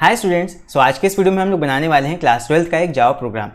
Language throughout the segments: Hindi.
हाय स्टूडेंट्स, आज के इस वीडियो में हम लोग बनाने वाले हैं क्लास 12th का एक जावा प्रोग्राम।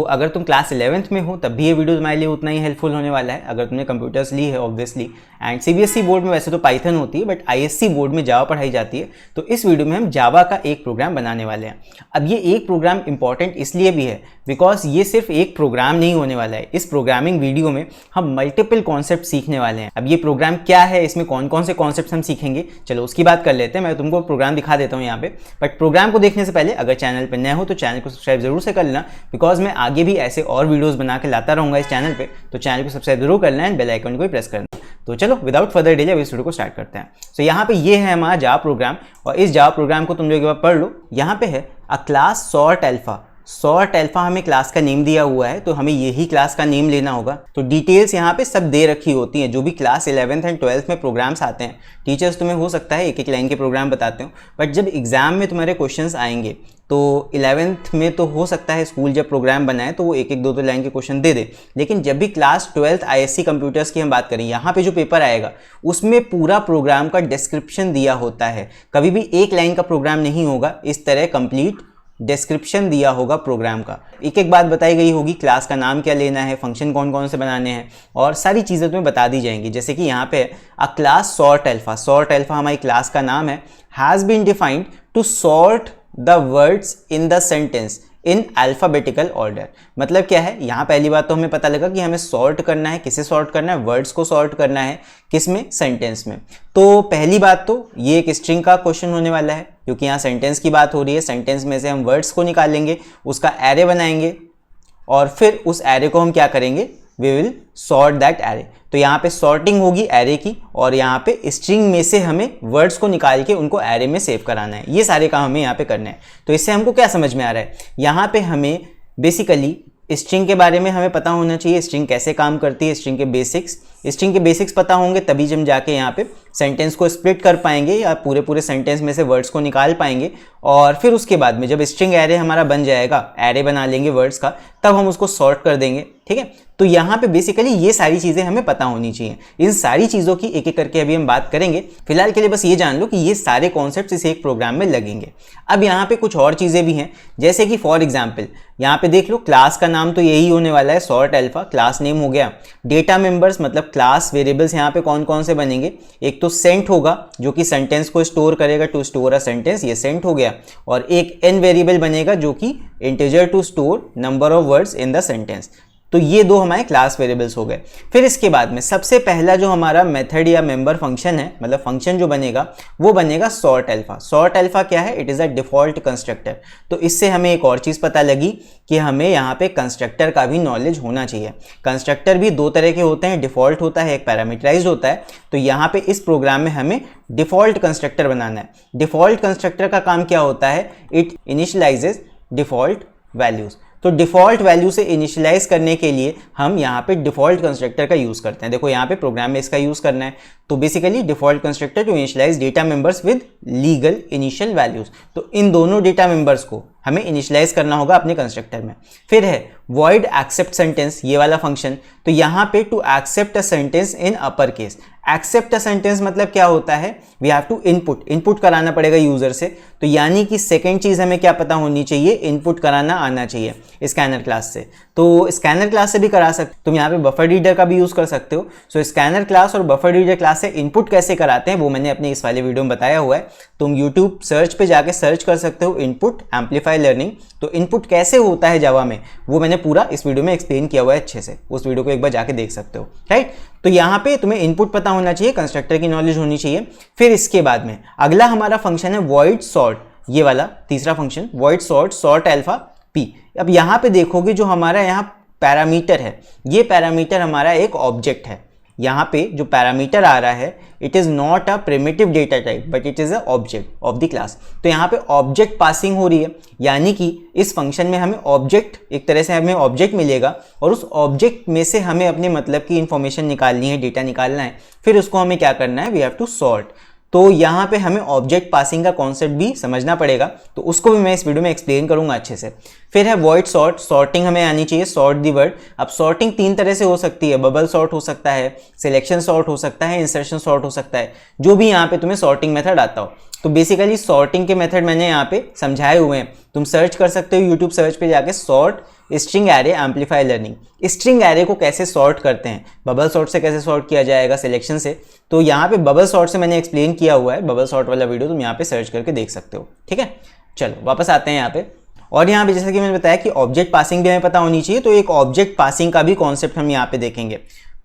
अगर तुम क्लास 11th में हो तब भी ये वीडियो तुम्हारे लिए उतना ही हेल्पफुल होने वाला है। अगर तुमने कंप्यूटर्स ली है ऑब्वियसली, एंड सीबीएसई बोर्ड में वैसे तो पाइथन होती है बट आईएससी बोर्ड में जावा पढ़ाई जाती है, तो इस वीडियो में हम जावा का एक प्रोग्राम बनाने वाले हैं। अब ये एक प्रोग्राम इंपॉर्टेंट इसलिए भी है बिकॉज ये सिर्फ एक प्रोग्राम नहीं होने वाला है। इस प्रोग्रामिंग वीडियो में हम मल्टीपल कॉन्सेप्ट सीखने वाले हैं। अब ये प्रोग्राम क्या है, इसमें कौन कौन से कॉन्सेप्ट हम सीखेंगे, चलो उसकी बात कर लेते हैं। मैं तुमको प्रोग्राम दिखा देता हूँ यहाँ पे, बट प्रोग्राम को देखने से पहले अगर चैनल पर नए हो तो चैनल को सब्सक्राइब जरूर से कर लेना, बिकॉज मैं आगे भी ऐसे और वीडियोस बना के लाता रहूंगा इस चैनल पे। तो चैनल को सब्सक्राइब जरूर करना है, बेल आइकन को भी प्रेस करना। तो चलो विदाउट फर्दर डिले अब इस वीडियो को स्टार्ट करते हैं। यहाँ पे ये है हमारा जावा प्रोग्राम, और इस जावा प्रोग्राम को तुम लोग एक बार पढ़ लो। यहाँ पे है अ class sort alpha. Sort alpha हमें क्लास का नेम दिया हुआ है, तो हमें यही क्लास का नेम लेना होगा। तो डिटेल्स यहाँ पे सब दे रखी होती हैं। जो भी क्लास 11th एंड 12th में प्रोग्राम्स आते हैं, टीचर्स तुम्हें हो सकता है एक एक लाइन के प्रोग्राम बताते हो, बट जब एग्जाम में तुम्हारे क्वेश्चंस आएंगे तो 11th में तो हो सकता है स्कूल जब प्रोग्राम बनाए तो वो एक एक दो दो लाइन के क्वेश्चन दे दे, लेकिन जब भी क्लास 12th आईएससी कंप्यूटर्स की हम बात करें, यहाँ पे जो पेपर आएगा उसमें पूरा प्रोग्राम का डिस्क्रिप्शन दिया होता है। कभी भी एक लाइन का प्रोग्राम नहीं होगा, इस तरह कंप्लीट डिस्क्रिप्शन दिया होगा प्रोग्राम का। एक एक बात बताई गई होगी, क्लास का नाम क्या लेना है, फंक्शन कौन कौन से बनाने हैं, और सारी चीज़ें तुम्हें बता दी जाएंगी। जैसे कि यहाँ पे a class sort alpha. Sort alpha हमारी क्लास का नाम है। Has been defined to sort the words in the sentence in alphabetical order. मतलब क्या है, यहाँ पहली बात तो हमें पता लगा कि हमें सॉर्ट करना है। किसे सॉर्ट करना है? वर्ड्स को सॉर्ट करना है। किसमें? सेंटेंस में। तो पहली बात तो ये एक स्ट्रिंग का क्वेश्चन होने वाला है, क्योंकि यहाँ सेंटेंस की बात हो रही है। सेंटेंस में से हम वर्ड्स को निकालेंगे, उसका एरे बनाएंगे, और फिर उस एरे को हम क्या करेंगे? We will sort that array. तो यहाँ पे सॉर्टिंग होगी एरे की, और यहाँ पे स्ट्रिंग में से हमें वर्ड्स को निकाल के उनको एरे में सेव कराना है। ये सारे काम हमें यहाँ पे करने हैं। तो इससे हमको क्या समझ में आ रहा है, यहाँ पे हमें बेसिकली स्ट्रिंग के बारे में हमें पता होना चाहिए। स्ट्रिंग कैसे काम करती है, स्ट्रिंग के बेसिक्स। स्ट्रिंग के बेसिक्स पता होंगे तभी हम जाके यहाँ पे सेंटेंस को स्प्लिट कर पाएंगे, या पूरे पूरे सेंटेंस में से वर्ड्स को निकाल पाएंगे। और फिर उसके बाद में जब स्ट्रिंग एरे हमारा बन जाएगा, एरे बना लेंगे वर्ड्स का, तब हम उसको सॉर्ट कर देंगे। ठीक है, तो यहाँ पे बेसिकली ये सारी चीज़ें हमें पता होनी चाहिए। इन सारी चीज़ों की एक एक करके अभी हम बात करेंगे। फिलहाल के लिए बस ये जान लो कि ये सारे कॉन्सेप्ट्स इस एक प्रोग्राम में लगेंगे। अब यहाँ पे कुछ और चीज़ें भी हैं, जैसे कि फॉर एग्जाम्पल यहाँ पे देख लो, क्लास का नाम तो यही होने वाला है, सॉर्ट अल्फा। क्लास नेम हो गया। डेटा मेंबर्स मतलब क्लास वेरिएबल्स यहाँ पे कौन कौन से बनेंगे? एक तो सेंट होगा जो कि सेंटेंस को स्टोर करेगा, टू स्टोर अ सेंटेंस, ये सेंट हो गया। और एक एन वेरिएबल बनेगा जो कि integer to store number of words in the sentence. तो ये दो हमारे क्लास वेरिएबल्स हो गए। फिर इसके बाद में सबसे पहला जो हमारा मेथड या मेंबर फंक्शन है, मतलब फंक्शन जो बनेगा, वो बनेगा सॉर्ट अल्फा। सॉर्ट अल्फा क्या है? It is a default constructor. तो इससे हमें एक और चीज़ पता लगी कि हमें यहाँ पे कंस्ट्रक्टर का भी नॉलेज होना चाहिए। कंस्ट्रक्टर भी दो तरह के होते हैं, डिफॉल्ट होता है, एक पैरामीटराइज्ड होता है। तो यहाँ पे इस प्रोग्राम में हमें डिफॉल्ट कंस्ट्रक्टर बनाना है। डिफॉल्ट कंस्ट्रक्टर का काम क्या होता है? It initializes default values. तो डिफॉल्ट वैल्यू से इनिशियलाइज करने के लिए हम यहाँ पे डिफॉल्ट कंस्ट्रक्टर का यूज करते हैं। देखो यहाँ पे प्रोग्राम में इसका यूज करना है। तो basically default constructor to initialize data members with legal initial values. तो इन दोनों डेटा मेंबर्स को हमें इनिशियलाइज करना होगा अपने कंस्ट्रक्टर में। फिर है वॉइड एक्सेप्ट सेंटेंस, ये वाला फंक्शन। तो यहाँ पे to accept a sentence in upper case. Accept a sentence मतलब क्या होता है? वी हैव टू इनपुट कराना पड़ेगा यूजर से। तो यानी कि सेकंड चीज हमें क्या पता होनी चाहिए? इनपुट कराना आना चाहिए स्कैनर क्लास से। तो स्कैनर क्लास से भी करा सकते, तुम यहाँ पे बफर रीडर का भी यूज कर सकते हो। सो स्कैनर क्लास और बफर रीडर क्लास से इनपुट कैसे कराते हैं वो मैंने अपने इस वाले वीडियो में बताया हुआ है। तुम यूट्यूब सर्च पे जाके सर्च कर सकते हो इनपुट एम्पलीफाई लर्निंग। तो इनपुट कैसे होता है जावा में, वो मैंने पूरा इस वीडियो में एक्सप्लेन किया हुआ है अच्छे से। उस वीडियो को एक बार जाके देख सकते हो, राइट। तो यहाँ पे तुम्हें इनपुट पता होना चाहिए, कंस्ट्रक्टर की नॉलेज होनी चाहिए। फिर इसके बाद में अगला हमारा फंक्शन है वॉइड सॉर्ट। ये वाला तीसरा function void sort, sort alpha P. अब यहाँ पे देखोगे जो हमारा यहाँ पैरामीटर है, ये पैरामीटर हमारा एक ऑब्जेक्ट है। यहाँ पे जो पैरामीटर आ रहा है, it is not a primitive data type but it is a object of the class. तो यहाँ पे ऑब्जेक्ट पासिंग हो रही है, यानी कि इस फंक्शन में हमें ऑब्जेक्ट, एक तरह से हमें ऑब्जेक्ट मिलेगा, और उस ऑब्जेक्ट में से हमें अपने मतलब की इंफॉर्मेशन निकालनी है, डेटा निकालना है। फिर उसको हमें क्या करना है? We have to sort. तो यहाँ पे हमें ऑब्जेक्ट पासिंग का कॉन्सेप्ट भी समझना पड़ेगा, तो उसको भी मैं इस वीडियो में एक्सप्लेन करूंगा अच्छे से। फिर है वॉइड सॉर्ट, सॉर्टिंग हमें आनी चाहिए, सॉर्ट दी वर्ड। अब सॉर्टिंग तीन तरह से हो सकती है, बबल सॉर्ट हो सकता है, सिलेक्शन सॉर्ट हो सकता है, इंसर्शन सॉर्ट हो सकता है, जो भी यहाँ पे तुम्हें सॉर्टिंग मेथड आता हो। तो बेसिकली सॉर्टिंग के मेथड मैंने यहाँ पे समझाए हुए हैं, तुम सर्च कर सकते हो यूट्यूब सर्च पे जाके, sort string array amplify learning. String array को कैसे सॉर्ट करते हैं, बबल सॉर्ट से कैसे सॉर्ट किया जाएगा सिलेक्शन से, तो यहाँ पे बबल सॉर्ट से मैंने एक्सप्लेन किया हुआ है, बबल सॉर्ट वाला वीडियो तुम यहाँ पे सर्च करके देख सकते हो। ठीक है, चलो वापस आते हैं यहाँ पे। और यहाँ पे जैसा कि मैंने बताया कि ऑब्जेक्ट पासिंग भी हमें पता होनी चाहिए, तो एक ऑब्जेक्ट पासिंग का भी कॉन्सेप्ट हम यहाँ पे देखेंगे।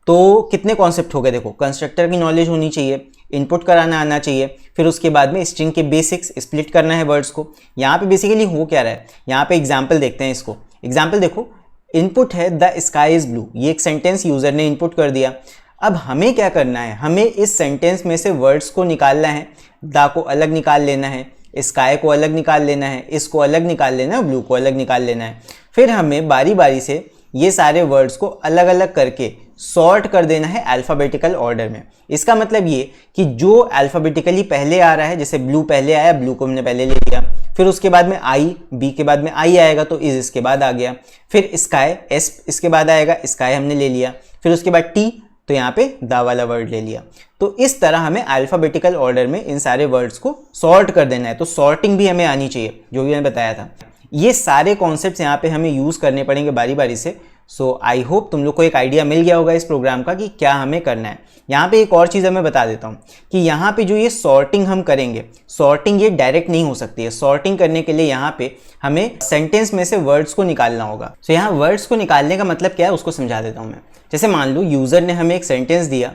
तो कितने कॉन्सेप्ट हो गए, देखो कंस्ट्रक्टर की नॉलेज होनी चाहिए, इनपुट कराना आना चाहिए, फिर उसके बाद में स्ट्रिंग के बेसिक्स, स्प्लिट करना है वर्ड्स को। यहाँ पे बेसिकली हो क्या रहा है, यहाँ पे एग्जाम्पल देखते हैं इसको। एग्जाम्पल देखो, इनपुट है द स्काई इज ब्लू, ये एक सेंटेंस यूजर ने इनपुट कर दिया। अब हमें क्या करना है, हमें इस सेंटेंस में से वर्ड्स को निकालना है, द को अलग निकाल लेना है, स्काई को अलग निकाल लेना है, इसको अलग निकाल लेना है, ब्लू को अलग निकाल लेना है। फिर हमें बारी बारी से ये सारे वर्ड्स को अलग अलग करके सॉर्ट कर देना है अल्फ़ाबेटिकल ऑर्डर में। इसका मतलब ये कि जो अल्फ़ाबेटिकली पहले आ रहा है, जैसे ब्लू पहले आया, ब्लू को हमने पहले ले लिया, फिर उसके बाद में आई, बी के बाद में आई आएगा तो इज इसके बाद आ गया, फिर स्काई, एस इसके बाद आएगा, स्काई हमने ले लिया, फिर उसके बाद टी, तो यहाँ पे द वाला वर्ड ले लिया। तो इस तरह हमें अल्फ़ाबेटिकल ऑर्डर में इन सारे वर्ड्स को सॉर्ट कर देना है। तो सॉर्टिंग भी हमें आनी चाहिए, जो भी मैंने बताया था। ये सारे कॉन्सेप्ट्स यहाँ पे हमें यूज़ करने पड़ेंगे बारी बारी से। सो आई होप तुम लोग को एक आइडिया मिल गया होगा इस प्रोग्राम का कि क्या हमें करना है। यहाँ पे एक और चीज़ मैं बता देता हूँ कि यहाँ पे जो ये सॉर्टिंग हम करेंगे, सॉर्टिंग ये डायरेक्ट नहीं हो सकती है। सॉर्टिंग करने के लिए यहाँ पे हमें सेंटेंस में से वर्ड्स को निकालना होगा। सो यहाँ वर्ड्स को निकालने का मतलब क्या है उसको समझा देता हूँ मैं। जैसे मान लो यूज़र ने हमें एक सेंटेंस दिया,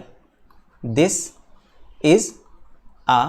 दिस इज अ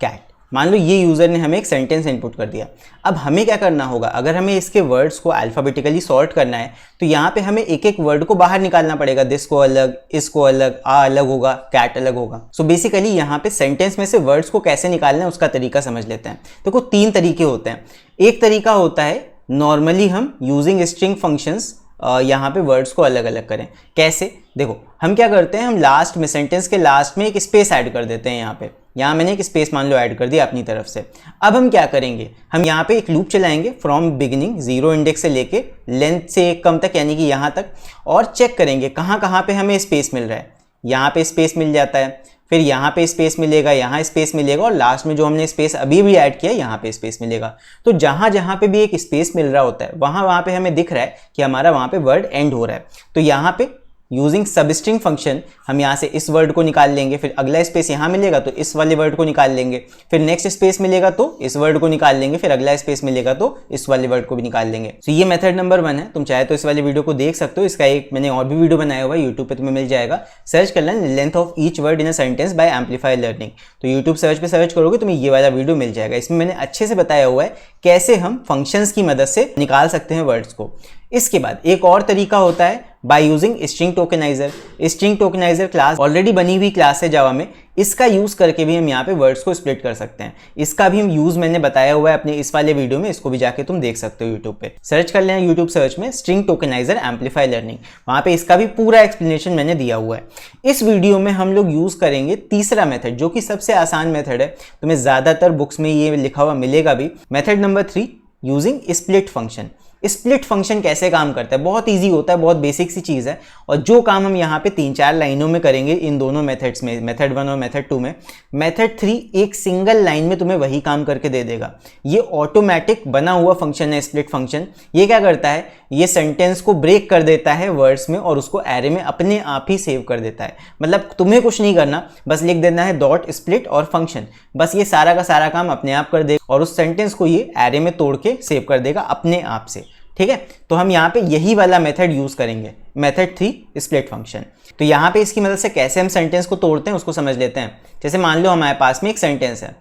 कैट। मान लो ये यूज़र ने हमें एक सेंटेंस इनपुट कर दिया। अब हमें क्या करना होगा, अगर हमें इसके वर्ड्स को अल्फ़ाबेटिकली सॉर्ट करना है तो यहाँ पे हमें एक एक वर्ड को बाहर निकालना पड़ेगा। दिस को अलग, इसको अलग, आ अलग होगा, कैट अलग होगा। सो बेसिकली यहाँ पे सेंटेंस में से वर्ड्स को कैसे निकालना है उसका तरीका समझ लेते हैं। देखो तीन तरीके होते हैं। एक तरीका होता है नॉर्मली हम यूजिंग स्ट्रिंग फंक्शंस यहाँ पे वर्ड्स को अलग अलग करें। कैसे, देखो हम क्या करते हैं, हम लास्ट में, सेंटेंस के लास्ट में एक स्पेस ऐड कर देते हैं। यहाँ मैंने एक स्पेस मान लो ऐड कर दिया अपनी तरफ से। अब हम क्या करेंगे, हम यहाँ पे एक लूप चलाएंगे फ्रॉम बिगिनिंग, 0 इंडेक्स से लेके लेंथ से 1 कम तक, यानी कि यहाँ तक, और चेक करेंगे कहाँ पे हमें स्पेस मिल रहा है। यहाँ पे स्पेस मिल जाता है, फिर यहाँ पे स्पेस मिलेगा, यहाँ स्पेस मिलेगा, और लास्ट में जो हमने स्पेस अभी भी ऐड किया यहाँ पे स्पेस मिलेगा। तो जहाँ पे भी एक स्पेस मिल रहा होता है वहाँ पे हमें दिख रहा है कि हमारा वहाँ पे वर्ड एंड हो रहा है। तो यहाँ पे यूजिंग सबस्ट्रिंग फंक्शन हम यहाँ से इस वर्ड को निकाल लेंगे, फिर अगला स्पेस यहाँ मिलेगा तो इस वाले वर्ड को निकाल लेंगे, फिर नेक्स्ट स्पेस मिलेगा तो इस वर्ड को निकाल लेंगे, फिर अगला स्पेस मिलेगा तो इस वाले वर्ड को भी निकाल लेंगे। तो ये मेथड नंबर 1 है। तुम चाहे तो इस वाले वीडियो को देख सकते हो, इसका एक मैंने और भी वीडियो बनाया हुआ है, यूट्यूब पे तुम्हें मिल जाएगा। सर्च कर लेना length of each word in a sentence by amplify learning. तो यूट्यूब सर्च पे सर्च करोगे तुम्हें ये वाला वीडियो मिल जाएगा। इसमें मैंने अच्छे से बताया हुआ है कैसे हम फंक्शंस की मदद से निकाल सकते हैं वर्ड्स को। इसके बाद एक और तरीका होता है by using string tokeniser. String tokeniser class already बनी हुई क्लास है जावा में, इसका यूज करके भी हम यहाँ पे वर्ड्स को स्प्लिट कर सकते हैं। इसका भी हम यूज मैंने बताया हुआ है अपने इस वाले वीडियो में, इसको भी जाके तुम देख सकते हो यूट्यूब पे। सर्च कर लेना यूट्यूब सर्च में स्ट्रिंग टोकेनाइजर एम्पलीफाई लर्निंग, वहाँ पे इसका भी पूरा एक्सप्लेनेशन मैंने दिया हुआ है। इस वीडियो में हम लोग यूज करेंगे तीसरा मेथड, जो कि सबसे आसान मेथड है, तुम्हें ज्यादातर बुक्स में ये लिखा हुआ मिलेगा भी। Method number 3 using split function. Split function कैसे काम करता है, बहुत इजी होता है, बहुत बेसिक सी चीज़ है। और जो काम हम यहाँ पे 3-4 लाइनों में करेंगे इन दोनों मेथड्स में, मेथड 1 और मेथड 2 में, मेथड 3 एक सिंगल लाइन में तुम्हें वही काम करके दे देगा। ये ऑटोमेटिक बना हुआ फंक्शन है स्प्लिट फंक्शन। ये क्या करता है, ये सेंटेंस को ब्रेक कर देता है वर्ड्स में और उसको एरे में अपने आप ही सेव कर देता है। मतलब तुम्हें कुछ नहीं करना, बस लिख देना है डॉट स्प्लिट और फंक्शन, बस ये सारा का सारा काम अपने आप कर देगा और उस सेंटेंस को ये एरे में तोड़ के सेव कर देगा अपने आप से। ठीक है, तो हम यहाँ पे यही वाला मेथड यूज करेंगे, मेथड 3 स्प्लिट फंक्शन। तो यहाँ पे इसकी मदद से कैसे हम सेंटेंस को तोड़ते हैं उसको समझ लेते हैं। जैसे मान लो हमारे पास में एक सेंटेंस है,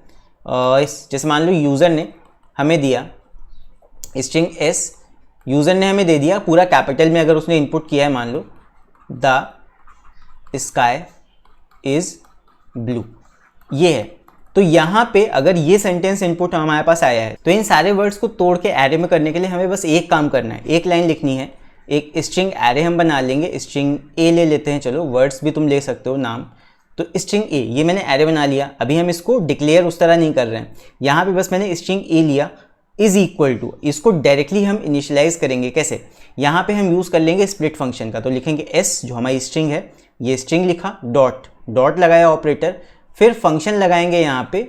जैसे मान लो यूज़र ने हमें दिया स्ट्रिंग एस, यूज़र ने हमें दे दिया पूरा कैपिटल में, अगर उसने इनपुट किया है मान लो द स्काई इज ब्लू, ये है। तो यहाँ पे अगर ये सेंटेंस इनपुट हमारे पास आया है तो इन सारे वर्ड्स को तोड़ के एरे में करने के लिए हमें बस एक काम करना है, एक लाइन लिखनी है, एक स्ट्रिंग एरे हम बना लेंगे। स्ट्रिंग ए ले लेते हैं, चलो वर्ड्स भी तुम ले सकते हो नाम। तो स्ट्रिंग ए ये मैंने एरे बना लिया। अभी हम इसको डिक्लेयर उस तरह नहीं कर रहे हैं, यहाँ पे बस मैंने स्ट्रिंग ए लिया इज इक्वल टू, इसको डायरेक्टली हम इनिशियलाइज करेंगे। कैसे, यहाँ पे हम यूज़ कर लेंगे स्प्लिट फंक्शन का। तो लिखेंगे एस जो हमारी स्ट्रिंग है, ये स्ट्रिंग लिखा, डॉट लगाया ऑपरेटर, फिर फंक्शन लगाएंगे यहाँ पे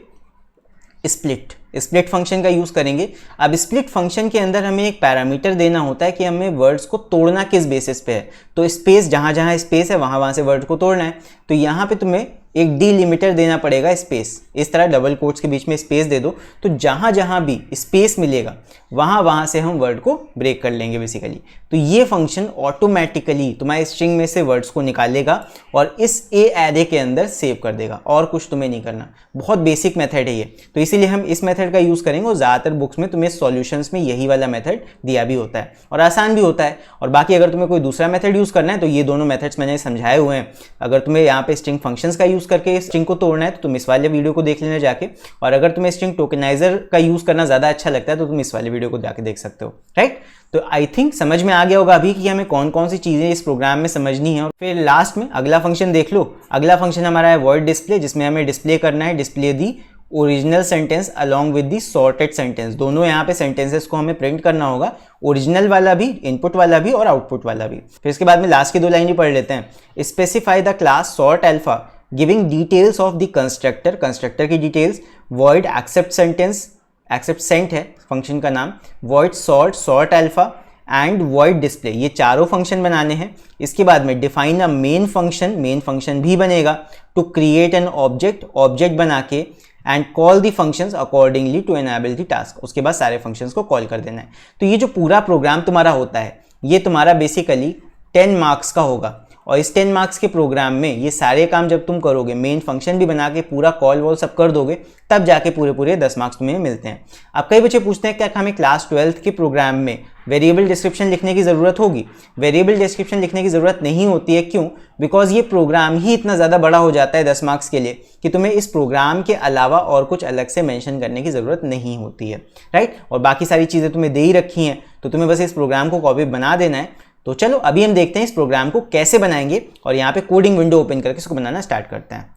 स्प्लिट फंक्शन का यूज़ करेंगे। अब स्प्लिट फंक्शन के अंदर हमें एक पैरामीटर देना होता है कि हमें वर्ड्स को तोड़ना किस बेसिस पे है। तो स्पेस, जहाँ जहाँ स्पेस है वहाँ से वर्ड को तोड़ना है। तो यहाँ पे तुम्हें एक डिलिमिटर देना पड़ेगा स्पेस, इस तरह डबल कोट्स के बीच में स्पेस दे दो। तो जहाँ जहाँ भी स्पेस मिलेगा वहाँ से हम वर्ड को ब्रेक कर लेंगे बेसिकली। तो ये फंक्शन ऑटोमेटिकली तुम्हारे स्ट्रिंग में से वर्ड्स को निकालेगा और इस ए एरे के अंदर सेव कर देगा, और कुछ तुम्हें नहीं करना। बहुत बेसिक मेथड है ये, तो इसीलिए हम इस मेथड का यूज़ करेंगे और ज़्यादातर बुक्स में तुम्हें सॉल्यूशंस में यही वाला मेथड दिया भी होता है और आसान भी होता है। और बाकी अगर तुम्हें कोई दूसरा मेथड यूज़ करना है तो ये दोनों मेथड्स मैंने समझाए हुए हैं। अगर तुम्हें यहाँ पे स्ट्रिंग फंक्शंस का यूज़ करके स्ट्रिंग को तोड़ना है तो तुम इस वाले वीडियो को देख लेना जाके, और अगर तुम्हें स्ट्रिंग टोकनाइजर का यूज़ करना ज़्यादा अच्छा लगता है तो तुम इस वाले वीडियो को जाके देख सकते हो, राइट। तो आई थिंक समझ में आ गया होगा अभी कि हमें कौन कौन सी चीज़ें इस प्रोग्राम में समझनी है। और फिर लास्ट में अगला फंक्शन देख लो। अगला फंक्शन हमारा है वॉइड डिस्प्ले, जिसमें हमें डिस्प्ले करना है display the original sentence along with the sorted sentence. दोनों यहाँ पे सेंटेंसेस को हमें प्रिंट करना होगा, ओरिजिनल वाला भी, इनपुट वाला भी और आउटपुट वाला भी। फिर इसके बाद में लास्ट की 2 लाइन ही पढ़ लेते हैं। Specify the class sort alpha giving details of the constructor, constructor की details, void accept sentence, accept sent है फंक्शन का नाम, void sort, sort alpha and void display. ये चारों फंक्शन बनाने हैं। इसके बाद में define a main function, main function भी बनेगा। To create an object, object बना के, and call the functions accordingly to enable the task. उसके बाद सारे फंक्शंस को कॉल कर देना है। तो ये जो पूरा प्रोग्राम तुम्हारा होता है ये तुम्हारा बेसिकली 10 मार्क्स का होगा। और इस 10 मार्क्स के प्रोग्राम में ये सारे काम जब तुम करोगे, मेन फंक्शन भी बना के पूरा कॉल वॉल सब कर दोगे, तब जाके पूरे 10 मार्क्स तुम्हें मिलते हैं। अब कई बच्चे पूछते हैं क्या हमें क्लास 12th के प्रोग्राम में वेरिएबल डिस्क्रिप्शन लिखने की ज़रूरत होगी? वेरिएबल डिस्क्रिप्शन लिखने की ज़रूरत नहीं होती है। क्यों? बिकॉज ये प्रोग्राम ही इतना ज़्यादा बड़ा हो जाता है 10 मार्क्स के लिए कि तुम्हें इस प्रोग्राम के अलावा और कुछ अलग से मेंशन करने की ज़रूरत नहीं होती है, राइट। और बाकी सारी चीज़ें तुम्हें दे ही रखी हैं, तो तुम्हें बस इस प्रोग्राम को कॉपी बना देना है। तो चलो अभी हम देखते हैं इस प्रोग्राम को कैसे बनाएंगे, और यहाँ पे कोडिंग विंडो ओपन करके इसको बनाना स्टार्ट करते हैं।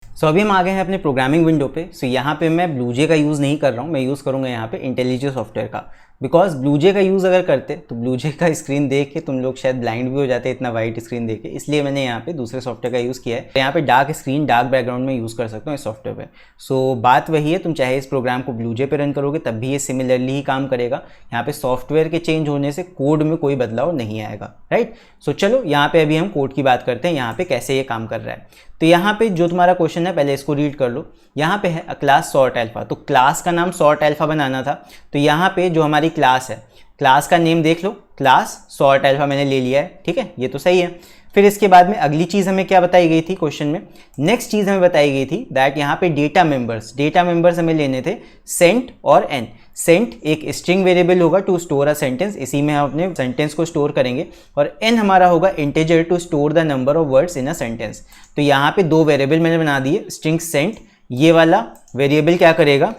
सो अभी हम आ गए हैं अपने प्रोग्रामिंग विंडो पे। सो यहाँ पे मैं ब्लूजे का यूज़ नहीं कर रहा हूँ, मैं यूज़ करूँगा यहाँ पे इंटेलिजे सॉफ्टवेयर का। बिकॉज ब्लूजे का यूज़ अगर करते तो ब्लूजे का स्क्रीन देख के तुम लोग शायद ब्लाइंड भी हो जाते इतना वाइट स्क्रीन देख के, इसलिए मैंने यहाँ पे दूसरे सॉफ्टवेयर का यूज़ किया है। तो यहाँ पे डार्क स्क्रीन, डार्क बैकग्राउंड में यूज़ कर सकता हूँ इस सॉफ्टवेयर पे। सो बात वही है, तुम चाहे इस प्रोग्राम को ब्लूजे पे रन करोगे तब भी ये सिमिलरली ही काम करेगा। यहाँ पे सॉफ्टवेयर के चेंज होने से कोड में कोई बदलाव नहीं आएगा, राइट। सो चलो यहाँ पे अभी हम कोड की बात करते हैं, यहाँ पे कैसे ये काम कर रहा है। तो यहाँ पे जो तुम्हारा क्वेश्चन है पहले इसको रीड कर लो। यहाँ पे है अ क्लास सॉर्ट अल्फा, तो क्लास का नाम सॉर्ट अल्फा बनाना था। तो यहाँ पे जो हमारी क्लास है, क्लास का नेम देख लो, क्लास सॉर्ट अल्फा मैंने ले लिया है, ठीक है, ये तो सही है। फिर इसके बाद में अगली चीज़ हमें क्या बताई गई थी क्वेश्चन में? नेक्स्ट चीज़ हमें बताई गई थी दैट यहाँ पे डेटा मेंबर्स हमें लेने थे सेंट और एन। सेंट एक स्ट्रिंग वेरिएबल होगा टू स्टोर अ सेंटेंस, इसी में हम अपने सेंटेंस को स्टोर करेंगे, और एन हमारा होगा integer to store the number of words in a sentence. तो यहाँ पे 2 वेरिएबल मैंने बना दिए, स्ट्रिंग सेंट, ये वाला वेरिएबल क्या करेगा?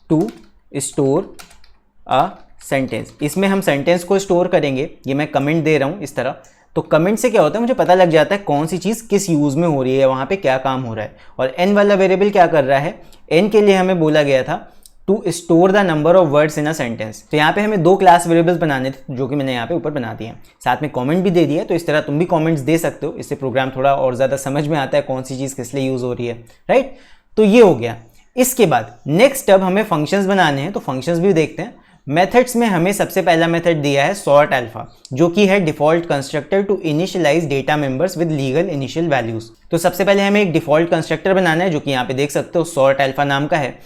टू स्टोर अ सेंटेंस, इसमें हम सेंटेंस को स्टोर करेंगे। ये मैं कमेंट दे रहा हूँ इस तरह, तो कमेंट से क्या होता है मुझे पता लग जाता है कौन सी चीज़ किस यूज़ में हो रही है, वहाँ पे क्या काम हो रहा है। और एन वाला वेरिएबल क्या कर रहा है? एन के लिए हमें बोला गया था to store the number of words in a sentence. तो यहाँ पे हमें 2 क्लास वेरिएबल्स बनाने थे, जो कि मैंने यहाँ पे ऊपर बना दिए हैं, साथ में कमेंट भी दे दिया। तो इस तरह तुम भी कमेंट्स दे सकते हो, इससे प्रोग्राम थोड़ा और ज़्यादा समझ में आता है कौन सी चीज़ किस लिए यूज़ हो रही है, राइट। तो ये हो गया। इसके बाद नेक्स्ट अब हमें फंक्शंस बनाने हैं, तो फंक्शंस भी देखते हैं। मेथड्स में हमें सबसे पहला मेथड दिया है सॉर्ट अल्फा, जो कि है default constructor to initialize data members with legal initial values. तो सबसे पहले हमें एक डिफॉल्ट कंस्ट्रक्टर बनाना है, जो कि यहाँ पे देख सकते हो सॉर्ट अल्फा नाम का है।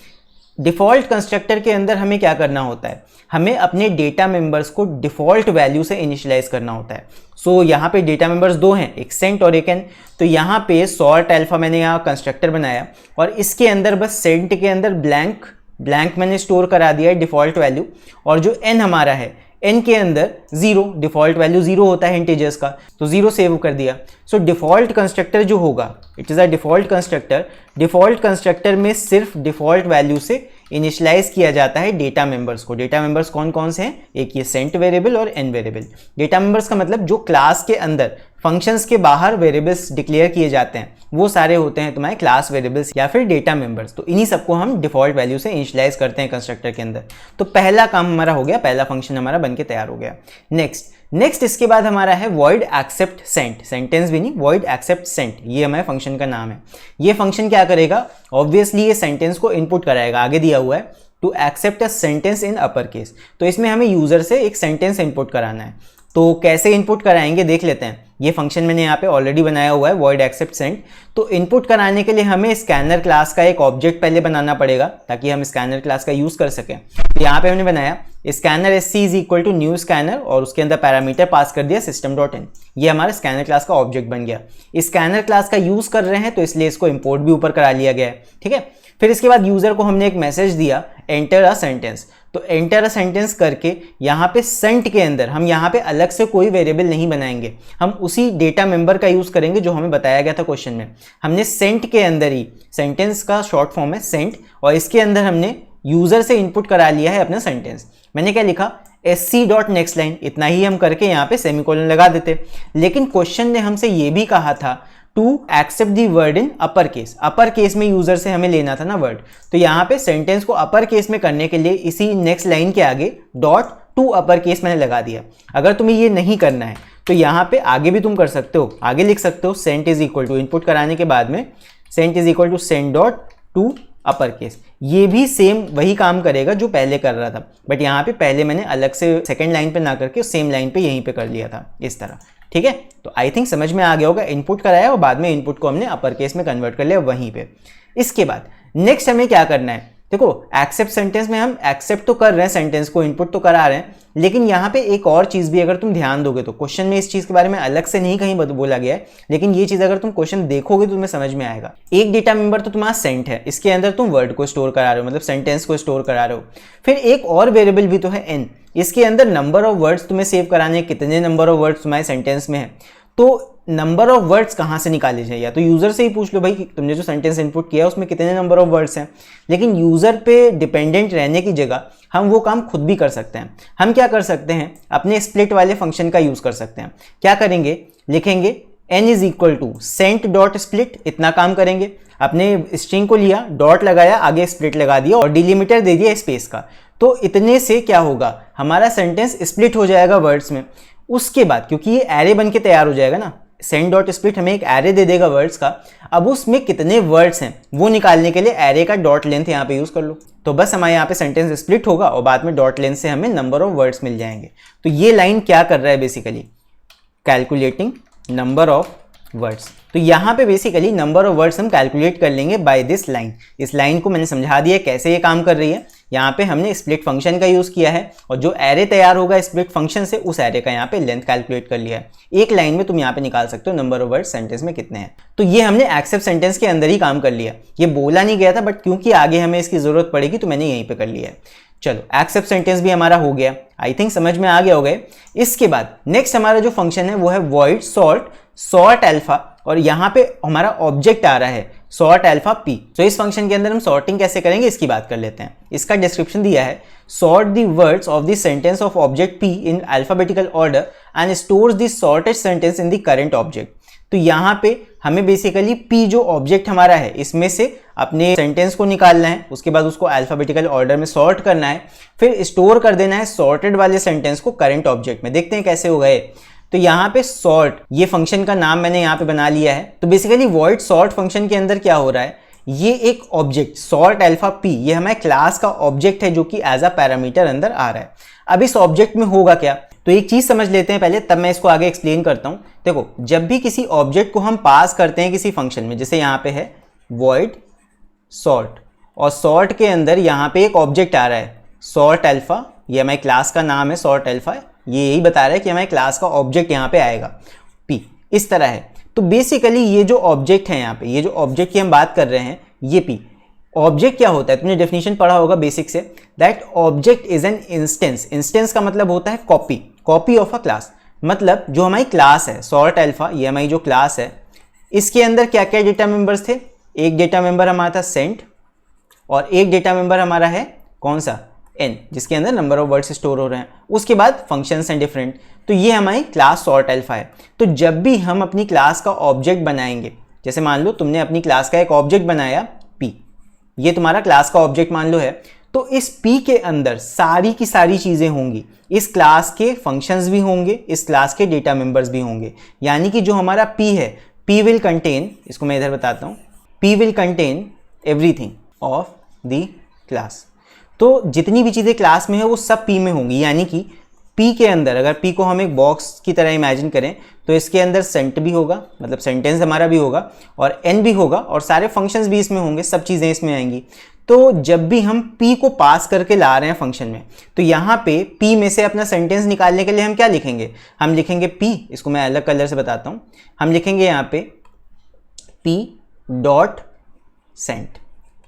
डिफॉल्ट कंस्ट्रक्टर के अंदर हमें क्या करना होता है? हमें अपने डेटा मेंबर्स को डिफॉल्ट वैल्यू से इनिशियलाइज करना होता है। सो यहाँ पे डेटा मेंबर्स 2 हैं, एक सेंट और एक एन। तो यहाँ पे सॉर्ट अल्फा मैंने यहाँ कंस्ट्रक्टर बनाया, और इसके अंदर बस सेंट के अंदर ब्लैंक मैंने स्टोर करा दिया है डिफॉल्ट वैल्यू, और जो एन हमारा है, एन के अंदर 0, डिफॉल्ट वैल्यू 0 होता है इंटीजर्स का, तो 0 सेव कर दिया। सो डिफॉल्ट कंस्ट्रक्टर जो होगा, it is a default constructor. Default constructor में सिर्फ डिफॉल्ट वैल्यू से इनिशियलाइज किया जाता है डेटा मेंबर्स को। डेटा मेंबर्स कौन कौन से हैं? एक ये सेंट वेरिएबल और एन वेरिएबल। डेटा मेंबर्स का मतलब जो क्लास के अंदर फंक्शंस के बाहर वेरिएबल्स डिक्लेयर किए जाते हैं, वो सारे होते हैं तुम्हारे क्लास वेरिएबल्स या फिर डेटा मेंबर्स। तो इन्हीं सबको हम डिफॉल्ट वैल्यू से इनिशियलाइज करते हैं कंस्ट्रक्टर के अंदर। तो पहला काम हमारा हो गया, पहला फंक्शन हमारा बनके तैयार हो गया। नेक्स्ट नेक्स्ट इसके बाद हमारा है void accept sent, सेंटेंस भी नहीं, void accept sent, ये हमारे फंक्शन का नाम है। ये फंक्शन क्या करेगा, ऑब्वियसली ये सेंटेंस को इनपुट कराएगा, आगे दिया हुआ है to accept a sentence in upper case, तो इसमें हमें यूजर से एक सेंटेंस इनपुट कराना है। तो कैसे इनपुट कराएंगे देख लेते हैं। ये फंक्शन मैंने यहाँ पे ऑलरेडी बनाया हुआ है void accept sent। तो इनपुट कराने के लिए हमें स्कैनर क्लास का एक ऑब्जेक्ट पहले बनाना पड़ेगा ताकि हम स्कैनर क्लास का यूज कर सकें। तो यहाँ पे हमने बनाया scanner sc is equal to new scanner और उसके अंदर पैरामीटर पास कर दिया system.in। ये हमारा स्कैनर क्लास का ऑब्जेक्ट बन गया। स्कैनर क्लास का यूज कर रहे हैं तो इसलिए इसको इंपोर्ट भी ऊपर करा लिया गया है, ठीक है। फिर इसके बाद यूजर को हमने एक मैसेज दिया एंटर अ सेंटेंस। तो एंटर अ सेंटेंस करके यहाँ पे सेंट के अंदर हम यहाँ पे अलग से कोई वेरिएबल नहीं बनाएंगे, हम उसी डेटा मेंबर का यूज करेंगे जो हमें बताया गया था क्वेश्चन में। हमने सेंट के अंदर ही, सेंटेंस का शॉर्ट फॉर्म है सेंट, और इसके अंदर हमने यूजर से इनपुट करा लिया है अपना सेंटेंस। मैंने क्या लिखा sc.nextLine, इतना ही हम करके यहाँ पे सेमीकोलन लगा देते। लेकिन क्वेश्चन ने हमसे ये भी कहा था to accept the word in upper case, upper case में यूजर से हमें लेना था ना वर्ड। तो यहाँ पे सेंटेंस को अपर केस में करने के लिए इसी नेक्स्ट लाइन के आगे डॉट टू अपर केस मैंने लगा दिया। अगर तुम्हें ये नहीं करना है तो यहाँ पे आगे भी तुम कर सकते हो, आगे लिख सकते हो sent is equal to, input कराने के बाद में sent is equal to sent dot to upper case. ये भी सेम वही काम करेगा जो पहले कर रहा था, बट यहाँ पे पहले मैंने अलग से सेकेंड लाइन पे ना करके सेम लाइन पे यहीं पे कर लिया था इस तरह, ठीक है। तो आई थिंक समझ में आ गया होगा, इनपुट कराया और बाद में इनपुट को हमने अपर केस में कन्वर्ट कर लिया वहीं पे। इसके बाद नेक्स्ट हमें क्या करना है, देखो एक्सेप्ट सेंटेंस में हम एक्सेप्ट तो कर रहे हैं सेंटेंस को, इनपुट तो करा रहे हैं, लेकिन यहाँ पे एक और चीज भी अगर तुम ध्यान दोगे तो क्वेश्चन में इस चीज के बारे में अलग से नहीं कहीं बोला गया है, लेकिन ये चीज अगर तुम क्वेश्चन देखोगे तो तुम्हें समझ में आएगा। एक डेटा मेंबर तो तुम्हारा सेंट है, इसके अंदर तुम वर्ड को स्टोर करा रहे हो, मतलब सेंटेंस को स्टोर करा रहे हो। फिर एक और वेरिएबल भी तो है n, इसके अंदर नंबर ऑफ वर्ड्स तुम्हें सेव कराने, कितने नंबर ऑफ वर्ड्स तुम्हारे सेंटेंस में है। तो नंबर ऑफ वर्ड्स कहाँ से निकाले जाए, या तो यूजर से ही पूछ लो भाई कि तुमने जो सेंटेंस इनपुट किया उसमें कितने नंबर ऑफ वर्ड्स हैं। लेकिन यूजर पे डिपेंडेंट रहने की जगह हम वो काम खुद भी कर सकते हैं। हम क्या कर सकते हैं, अपने स्प्लिट वाले फंक्शन का यूज कर सकते हैं। क्या करेंगे, लिखेंगे n is equal to sent dot split, इतना काम करेंगे। अपने स्ट्रिंग को लिया, डॉट लगाया, आगे स्प्लिट लगा दिया और डिलिमिटर दे दिया स्पेस का। तो इतने से क्या होगा, हमारा सेंटेंस स्प्लिट हो जाएगा वर्ड्स में। उसके बाद क्योंकि ये एरे बन के तैयार हो जाएगा ना, सेंट डॉट स्प्लिट हमें एक एरे दे देगा वर्ड्स का। अब उसमें कितने वर्ड्स हैं वो निकालने के लिए एरे का डॉट लेंथ यहाँ पे यूज कर लो। तो बस हमारे यहाँ पे सेंटेंस स्प्लिट होगा और बाद में डॉट लेंथ से हमें नंबर ऑफ वर्ड्स मिल जाएंगे। तो ये लाइन क्या कर रहा है, basically calculating number of words. तो यहाँ पे बेसिकली नंबर ऑफ वर्ड्स हम कैलकुलेट कर लेंगे बाय दिस लाइन। इस लाइन को मैंने समझा दिया कैसे ये काम कर रही है। यहाँ पे हमने स्प्लिट फंक्शन का यूज किया है और जो एरे तैयार होगा स्प्लिट फंक्शन से, उस एरे का यहाँ पे लेंथ कैलकुलेट कर लिया है। एक लाइन में तुम यहाँ पे निकाल सकते हो नंबर ऑफ वर्ड्स सेंटेंस में कितने हैं। तो ये हमने एक्सेप्ट सेंटेंस के अंदर ही काम कर लिया। ये बोला नहीं गया था, बट क्योंकि आगे हमें इसकी जरूरत पड़ेगी तो मैंने यहीं पे कर लिया है। चलो एक्सेप्ट सेंटेंस भी हमारा हो गया, आई थिंक समझ में आ गया होगा। इसके बाद नेक्स्ट हमारा जो फंक्शन है वो है void sort अल्फा, और यहाँ पे हमारा ऑब्जेक्ट आ रहा है sort अल्फा p। तो इस फंक्शन के अंदर हम सॉर्टिंग कैसे करेंगे इसकी बात कर लेते हैं। इसका डिस्क्रिप्शन दिया है sort the words of the sentence of object p in alphabetical order and stores the sorted sentence in the current object। तो यहाँ पे हमें बेसिकली p जो ऑब्जेक्ट हमारा है इसमें से अपने सेंटेंस को निकालना है, उसके बाद उसको अल्फाबेटिकल ऑर्डर में सॉर्ट करना है, फिर स्टोर कर देना है सॉर्टेड वाले सेंटेंस को करंट ऑब्जेक्ट में। देखते हैं कैसे होगा ये। तो यहाँ पे सॉर्ट, ये फंक्शन का नाम मैंने यहाँ पे बना लिया है। तो बेसिकली void sort फंक्शन के अंदर क्या हो रहा है, ये एक ऑब्जेक्ट sort अल्फा p, ये हमारे क्लास का ऑब्जेक्ट है जो कि एज अ पैरामीटर अंदर आ रहा है। अब इस ऑब्जेक्ट में होगा क्या, तो एक चीज समझ लेते हैं पहले, तब मैं इसको आगे एक्सप्लेन करता हूं। देखो, जब भी किसी ऑब्जेक्ट को हम पास करते हैं किसी फंक्शन में, जैसे यहाँ पे है void sort, और sort के अंदर यहाँ पे एक ऑब्जेक्ट आ रहा है sort अल्फा, ये हमारे क्लास का नाम है sort अल्फा, ये यही बता रहा है कि हमारे क्लास का ऑब्जेक्ट यहाँ पे आएगा p, इस तरह है। तो बेसिकली ये जो ऑब्जेक्ट है यहाँ पे, ये जो ऑब्जेक्ट की हम बात कर रहे हैं ये p ऑब्जेक्ट क्या होता है, तुमने डेफिनेशन पढ़ा होगा बेसिक से, that object is an instance. Instance का मतलब होता है कॉपी ऑफ अ क्लास। मतलब जो हमारी क्लास है sort अल्फा, ये हमारी जो क्लास है, इसके अंदर क्या क्या डेटा मेंबर्स थे, एक डेटा मेंबर हमारा था सेंट, और एक डेटा मेंबर हमारा है कौन सा, n, जिसके अंदर नंबर ऑफ वर्ड्स स्टोर हो रहे हैं। उसके बाद फंक्शंस एंड डिफरेंट। तो ये हमारी क्लास sort अल्फा है। तो जब भी हम अपनी क्लास का ऑब्जेक्ट बनाएंगे, जैसे मान लो तुमने अपनी क्लास का एक ऑब्जेक्ट बनाया p, ये तुम्हारा क्लास का ऑब्जेक्ट मान लो है, तो इस P के अंदर सारी की सारी चीज़ें होंगी, इस क्लास के फंक्शंस भी होंगे, इस क्लास के डेटा मेंबर्स भी होंगे। यानी कि जो हमारा P है, P विल कंटेन, इसको मैं इधर बताता हूँ, P will contain everything of the class. तो जितनी भी चीज़ें क्लास में है वो सब P में होंगी। यानी कि P के अंदर, अगर P को हम एक बॉक्स की तरह इमेजिन करें तो इसके अंदर सेंट भी होगा, मतलब सेंटेंस हमारा भी होगा, और N भी होगा, और सारे फंक्शंस भी इसमें होंगे, सब चीज़ें इसमें आएंगी। तो जब भी हम P को पास करके ला रहे हैं फंक्शन में, तो यहाँ पे P में से अपना सेंटेंस निकालने के लिए हम क्या लिखेंगे, हम लिखेंगे P, इसको मैं अलग कलर से बताता हूँ, हम लिखेंगे यहाँ पे P डॉट सेंट।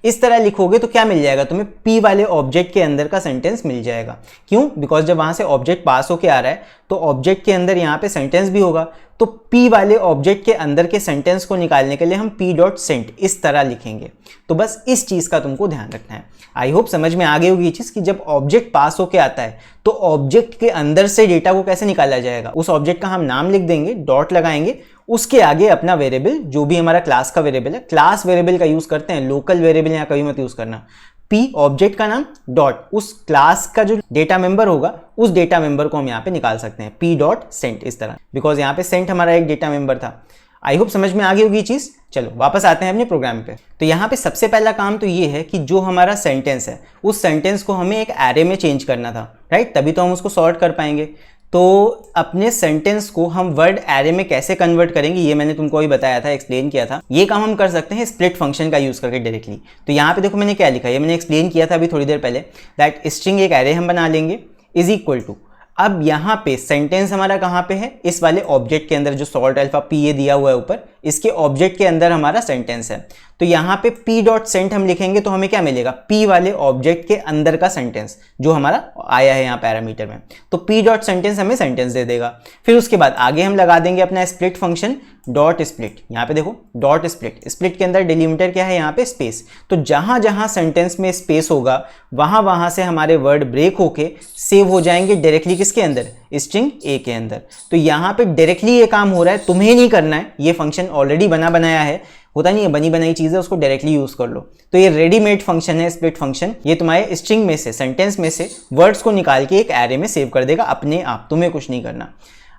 इस तरह लिखोगे तो क्या मिल जाएगा तुम्हें, P वाले ऑब्जेक्ट के अंदर का सेंटेंस मिल जाएगा। क्यों? बिकॉज जब वहां से ऑब्जेक्ट पास होके आ रहा है तो ऑब्जेक्ट के अंदर यहाँ पे सेंटेंस भी होगा, तो P वाले ऑब्जेक्ट के अंदर के सेंटेंस को निकालने के लिए हम P डॉट सेंट इस तरह लिखेंगे। तो बस इस चीज़ का तुमको ध्यान रखना है। आई होप समझ में आ गई होगी ये चीज़ कि जब ऑब्जेक्ट पास होके आता है तो ऑब्जेक्ट के अंदर से डेटा को कैसे निकाला जाएगा। उस ऑब्जेक्ट का हम नाम लिख देंगे, डॉट लगाएंगे, उसके आगे अपना वेरिएबल, जो भी हमारा क्लास का वेरिएबल है, क्लास वेरिएबल का यूज करते हैं, लोकल वेरिएबल यहाँ कभी मत यूज करना। P ऑब्जेक्ट का नाम, डॉट उस क्लास का जो डेटा मेंबर होगा, उस डेटा मेंबर को हम यहाँ पे निकाल सकते हैं, P डॉट सेंट इस तरह, बिकॉज यहाँ पे सेंट हमारा एक डेटा मेंबर था। आई होप समझ में आ गई होगी चीज। चलो वापस आते हैं अपने प्रोग्राम पे। तो यहाँ पे सबसे पहला काम तो ये है कि जो हमारा सेंटेंस है उस सेंटेंस को हमें एक एरे में चेंज करना था, राइट, तभी तो हम उसको सॉर्ट कर पाएंगे। तो अपने सेंटेंस को हम वर्ड एरे में कैसे कन्वर्ट करेंगे ये मैंने तुमको अभी बताया था, एक्सप्लेन किया था। ये काम हम कर सकते हैं स्प्लिट फंक्शन का यूज करके डायरेक्टली। तो यहाँ पे देखो मैंने क्या लिखा है, ये मैंने एक्सप्लेन किया था अभी थोड़ी देर पहले, दैट स्ट्रिंग एक एरे हम बना लेंगे इज इक्वल टू, अब यहाँ पे सेंटेंस हमारा कहाँ पे है, इस वाले ऑब्जेक्ट के अंदर जो सॉल्ट अल्फा P ये दिया हुआ है ऊपर, इसके ऑब्जेक्ट के अंदर हमारा सेंटेंस है। तो यहाँ पे P डॉट सेंट हम लिखेंगे तो हमें क्या मिलेगा, P वाले ऑब्जेक्ट के अंदर का सेंटेंस जो हमारा आया है यहाँ पैरामीटर में। तो P डॉट सेंटेंस हमें सेंटेंस दे देगा। फिर उसके बाद आगे हम लगा देंगे अपना स्प्लिट फंक्शन, डॉट स्प्लिट। यहाँ पे देखो डॉट स्प्लिट, स्प्लिट के अंदर डिलीमिटर क्या है यहाँ पे, स्पेस। तो जहां जहां सेंटेंस में स्पेस होगा वहां वहां से हमारे वर्ड ब्रेक होके सेव हो जाएंगे डायरेक्टली किसके अंदर, स्ट्रिंग ए के अंदर। तो यहाँ पे डायरेक्टली ये काम हो रहा है, तुम्हें नहीं करना है, ये फंक्शन ऑलरेडी बना बनाया है, होता नहीं है बनी बनाई चीज है, उसको डायरेक्टली यूज कर लो। तो ये रेडीमेड फंक्शन है स्प्लिट फंक्शन, ये तुम्हारे स्ट्रिंग में से, सेंटेंस में से वर्ड्स को निकाल के एक एरे में सेव कर देगा अपने आप, तुम्हें कुछ नहीं करना।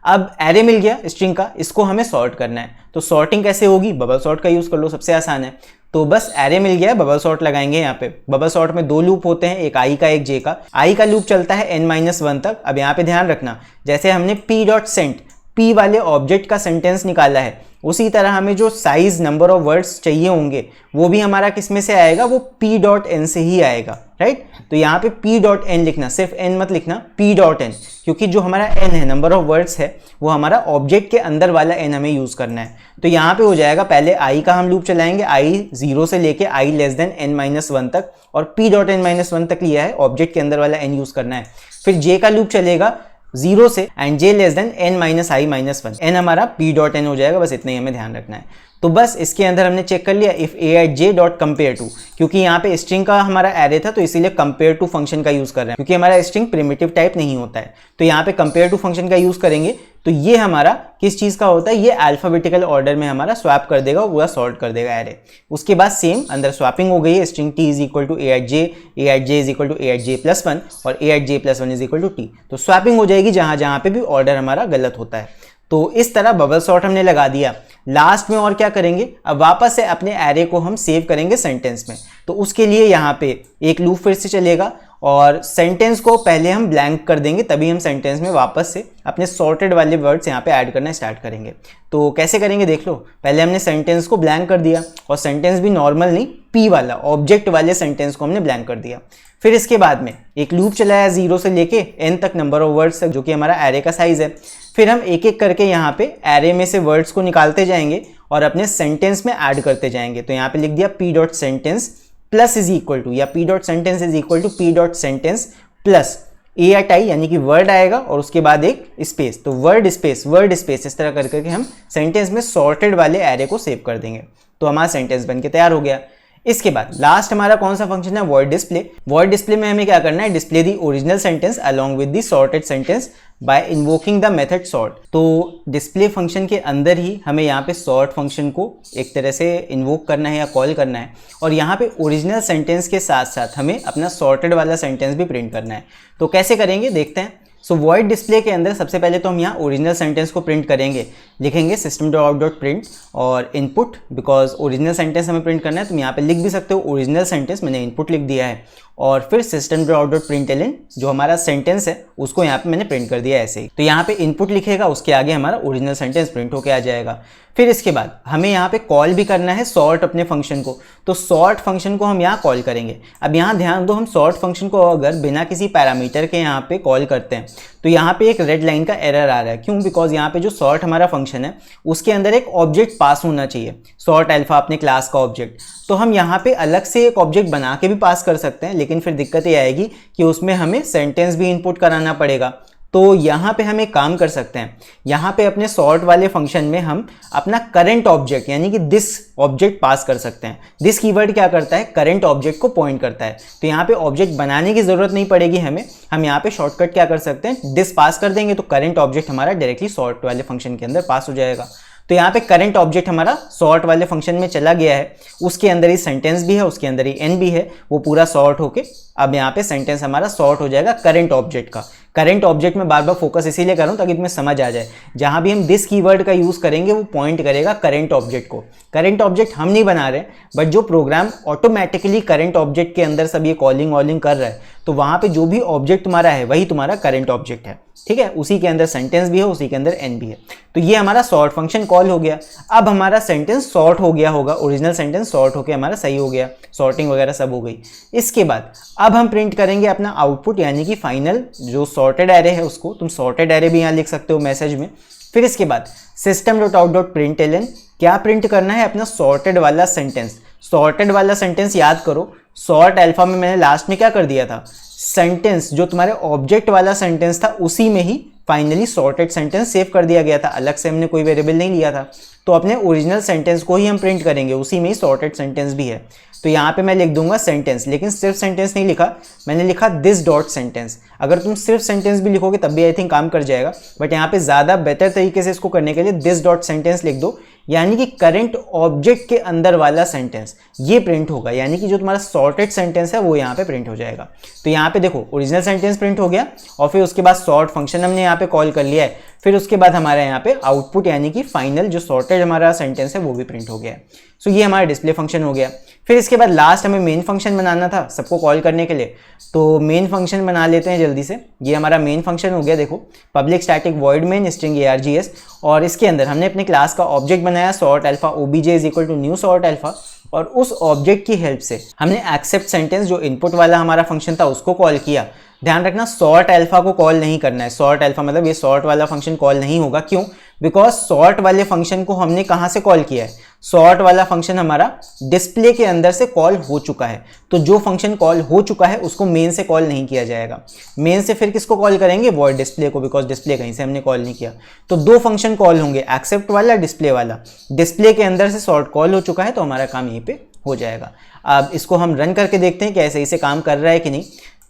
अब एरे मिल गया स्ट्रिंग का, इसको हमें सॉर्ट करना है। तो सॉर्टिंग कैसे होगी, बबल सॉर्ट का यूज कर लो, सबसे आसान है। तो बस एरे मिल गया है, बबल सॉर्ट लगाएंगे यहाँ पे। बबल सॉर्ट में दो लूप होते हैं, एक आई का एक जे का। आई का लूप चलता है n-1 तक। अब यहाँ पे ध्यान रखना, जैसे हमने P डॉट सेंट P वाले ऑब्जेक्ट का सेंटेंस निकाला है, उसी तरह हमें जो साइज नंबर ऑफ वर्ड्स चाहिए होंगे वो भी हमारा किस में से आएगा, वो P डॉट एन से ही आएगा, राइट। तो यहाँ पे P डॉट एन लिखना, सिर्फ n मत लिखना, P डॉट एन, क्योंकि जो हमारा n है, नंबर ऑफ वर्ड्स है, वो हमारा ऑब्जेक्ट के अंदर वाला n हमें यूज करना है। तो यहाँ पे हो जाएगा, पहले i का हम लूप चलाएंगे, i 0 से लेके i लेस देन n-1 तक, और P डॉट n-1 तक लिया है, ऑब्जेक्ट के अंदर वाला n यूज करना है। फिर j का लूप चलेगा 0 से and j less than n-i-1, n हमारा P डॉट n हो जाएगा, बस इतना ही हमें ध्यान रखना है। तो बस इसके अंदर हमने चेक कर लिया if a at j dot compare to, क्योंकि यहाँ पे स्ट्रिंग का हमारा एरे था तो इसीलिए कंपेयर टू फंक्शन का यूज कर रहे हैं, क्योंकि हमारा स्ट्रिंग प्रिमिटिव टाइप नहीं होता है। तो यहाँ पे कंपेयर टू फंक्शन का यूज करेंगे तो ये हमारा किस चीज का होता है, ये अल्फाबेटिकल ऑर्डर में हमारा स्वैप कर देगा, पूरा सॉर्ट कर देगा एरे। उसके बाद सेम अंदर स्वैपिंग हो गई है, string t is equal to a at j is equal to a at j plus 1 और a at j plus 1 is equal to t। तो स्वैपिंग हो जाएगी जहां जहां पे भी ऑर्डर हमारा गलत होता है। तो इस तरह बबल सॉर्ट हमने लगा दिया। लास्ट में और क्या करेंगे, अब वापस से अपने एरे को हम सेव करेंगे सेंटेंस में। तो उसके लिए यहाँ पे एक लूप फिर से चलेगा और सेंटेंस को पहले हम ब्लैंक कर देंगे, तभी हम सेंटेंस में वापस से अपने सॉर्टेड वाले वर्ड्स यहाँ पे ऐड करना स्टार्ट करेंगे। तो कैसे करेंगे देख लो, पहले हमने सेंटेंस को ब्लैंक कर दिया, और सेंटेंस भी नॉर्मल नहीं, P वाला ऑब्जेक्ट वाले सेंटेंस को हमने ब्लैंक कर दिया। फिर इसके बाद में एक लूप चलाया 0 से लेके n तक, नंबर ऑफ वर्ड्स तक, जो कि हमारा एरे का साइज है। फिर हम एक एक करके यहाँ पे एरे में से वर्ड्स को निकालते जाएंगे और अपने सेंटेंस में ऐड करते जाएंगे। तो यहाँ पे लिख दिया P dot sentence plus is equal to, या P dot sentence is equal to P dot sentence plus a at i, यानी कि वर्ड आएगा और उसके बाद एक स्पेस। तो वर्ड स्पेस इस तरह करके हम सेंटेंस में सॉर्टेड वाले एरे को सेव कर देंगे। तो हमारा सेंटेंस बन के तैयार हो गया। इसके बाद लास्ट हमारा कौन सा फंक्शन है, वॉइड डिस्प्ले। वॉइड डिस्प्ले में हमें क्या करना है, display the original sentence along with the sorted sentence by invoking the method sort. तो डिस्प्ले फंक्शन के अंदर ही हमें यहाँ पे सॉर्ट फंक्शन को एक तरह से इन्वोक करना है या कॉल करना है, और यहाँ पे ओरिजिनल सेंटेंस के साथ साथ हमें अपना सॉर्टेड वाला सेंटेंस भी प्रिंट करना है। तो कैसे करेंगे देखते हैं। सो वॉइड डिस्प्ले के अंदर सबसे पहले तो हम यहाँ ओरिजिनल सेंटेंस को प्रिंट करेंगे, लिखेंगे system dot out dot print और इनपुट, बिकॉज ओरिजिनल सेंटेंस हमें प्रिंट करना है। तुम यहाँ पे लिख भी सकते हो ओरिजिनल सेंटेंस, मैंने इनपुट लिख दिया है, और फिर system dot out dot print ln जो हमारा सेंटेंस है उसको यहाँ पे मैंने प्रिंट कर दिया ऐसे ही। तो यहाँ पे इनपुट लिखेगा, उसके आगे हमारा ओरिजिनल सेंटेंस प्रिंट होके आ जाएगा। फिर इसके बाद हमें यहाँ पे कॉल भी करना है सॉर्ट अपने फंक्शन को, तो सॉर्ट फंक्शन को हम यहाँ कॉल करेंगे। अब यहाँ ध्यान दो, हम सॉर्ट फंक्शन को अगर बिना किसी पैरामीटर के यहाँ पे कॉल करते हैं तो यहाँ पे एक रेड लाइन का एरर आ रहा है। क्यों? बिकॉज यहाँ पे जो सॉर्ट हमारा फंक्शन है उसके अंदर एक ऑब्जेक्ट पास होना चाहिए, सॉर्ट अल्फा अपने क्लास का ऑब्जेक्ट। तो हम यहाँ पे अलग से एक ऑब्जेक्ट बना के भी पास कर सकते हैं, लेकिन फिर दिक्कत ये आएगी कि उसमें हमें सेंटेंस भी इनपुट कराना पड़ेगा। तो यहाँ पे हम एक काम कर सकते हैं, यहाँ पे अपने सॉर्ट वाले फंक्शन में हम अपना करंट ऑब्जेक्ट यानी कि दिस ऑब्जेक्ट पास कर सकते हैं। दिस कीवर्ड क्या करता है, करंट ऑब्जेक्ट को पॉइंट करता है। तो यहाँ पे ऑब्जेक्ट बनाने की जरूरत नहीं पड़ेगी हमें, हम यहाँ पे शॉर्टकट क्या कर सकते हैं, दिस पास कर देंगे तो करंट ऑब्जेक्ट हमारा डायरेक्टली सॉर्ट वाले फंक्शन के अंदर पास हो जाएगा। तो यहाँ पे करंट ऑब्जेक्ट हमारा सॉर्ट वाले फंक्शन में चला गया है, उसके अंदर ही सेंटेंस भी है, उसके अंदर ही एन भी है, वो पूरा सॉर्ट होके अब यहाँ पे सेंटेंस हमारा सॉर्ट हो जाएगा करंट ऑब्जेक्ट का। करंट ऑब्जेक्ट में बार बार फोकस इसीलिए कर रहा हूँ ताकि तुम्हें समझ आ जाए, जहां भी हम दिस कीवर्ड का यूज करेंगे वो पॉइंट करेगा करंट ऑब्जेक्ट को। करंट ऑब्जेक्ट हम नहीं बना रहे, बट जो प्रोग्राम ऑटोमेटिकली करंट ऑब्जेक्ट के अंदर सब ये कॉलिंग वॉलिंग कर रहा है, तो वहां पे जो भी ऑब्जेक्ट तुम्हारा है वही तुम्हारा करंट ऑब्जेक्ट है। ठीक है, उसी के अंदर सेंटेंस भी है, उसी के अंदर एन भी है। तो ये हमारा सॉर्ट फंक्शन कॉल हो गया। अब हमारा सेंटेंस सॉर्ट हो गया होगा, ओरिजिनल सेंटेंस सॉर्ट होकर हमारा सही हो गया, सॉर्टिंग वगैरह सब हो गई। इसके बाद अब हम प्रिंट करेंगे अपना आउटपुट, यानी कि फाइनल जो सॉर्टेड एरे है उसको, तुम सॉर्टेड एरे भी यहाँ लिख सकते हो मैसेज में। फिर इसके बाद system dot out dot print ln क्या प्रिंट करना है, अपना सॉर्टेड वाला सेंटेंस। सॉर्टेड वाला सेंटेंस याद करो, सॉर्ट अल्फा में मैंने लास्ट में क्या कर दिया था, सेंटेंस जो तुम्हारे ऑब्जेक्ट वाला सेंटेंस था उसी में ही फाइनली सॉर्टेड सेंटेंस सेव कर दिया गया था, अलग से हमने कोई वेरिएबल नहीं लिया था। तो अपने ओरिजिनल सेंटेंस को ही हम प्रिंट करेंगे, उसी में ही सॉर्टेड सेंटेंस भी है। तो यहाँ पे मैं लिख दूंगा सेंटेंस, लेकिन सिर्फ सेंटेंस नहीं लिखा, मैंने लिखा दिस डॉट सेंटेंस। अगर तुम सिर्फ सेंटेंस भी लिखोगे तब भी आई थिंक काम कर जाएगा, बट यहाँ पे ज़्यादा बेटर तरीके से इसको करने के लिए दिस डॉट सेंटेंस लिख दो, यानी कि करंट ऑब्जेक्ट के अंदर वाला सेंटेंस ये प्रिंट होगा, यानी कि जो तुम्हारा सॉर्टेड सेंटेंस है वो यहाँ पे प्रिंट हो जाएगा। तो यहाँ पे देखो ओरिजिनल सेंटेंस प्रिंट हो गया, और फिर उसके बाद सॉर्ट फंक्शन हमने यहाँ पे कॉल कर लिया है। फिर उसके बाद हमारा यहाँ पे आउटपुट यानी कि फाइनल जो सॉर्टेड हमारा सेंटेंस है वो भी प्रिंट हो गया। सो ये हमारा डिस्प्ले फंक्शन हो गया। फिर इसके बाद लास्ट हमें मेन फंक्शन बनाना था सबको कॉल करने के लिए, तो मेन फंक्शन बना लेते हैं जल्दी से। ये हमारा मेन फंक्शन हो गया, देखो public static void main string args, और इसके अंदर हमने अपने क्लास का ऑब्जेक्ट बनाया sort alpha obj is equal to new sort alpha, और उस ऑब्जेक्ट की हेल्प से हमने एक्सेप्ट सेंटेंस जो इनपुट वाला हमारा फंक्शन था उसको कॉल किया। ध्यान रखना सॉर्ट अल्फा को कॉल नहीं करना है, सॉर्ट अल्फा मतलब ये सॉर्ट वाला फंक्शन कॉल नहीं होगा। क्यों? बिकॉज सॉर्ट वाले फंक्शन को हमने कहाँ से कॉल किया है, सॉर्ट वाला फंक्शन हमारा डिस्प्ले के अंदर से कॉल हो चुका है। तो जो फंक्शन कॉल हो चुका है उसको मेन से कॉल नहीं किया जाएगा, मेन से फिर किसको कॉल करेंगे, वॉइड डिस्प्ले को, बिकॉज डिस्प्ले कहीं से हमने कॉल नहीं किया। तो दो फंक्शन कॉल होंगे, एक्सेप्ट वाला, डिस्प्ले वाला। डिस्प्ले के अंदर से सॉर्ट कॉल हो चुका है तो हमारा काम यहीं पे हो जाएगा। अब इसको हम रन करके देखते हैं कि ऐसे ही से काम कर रहा है कि नहीं।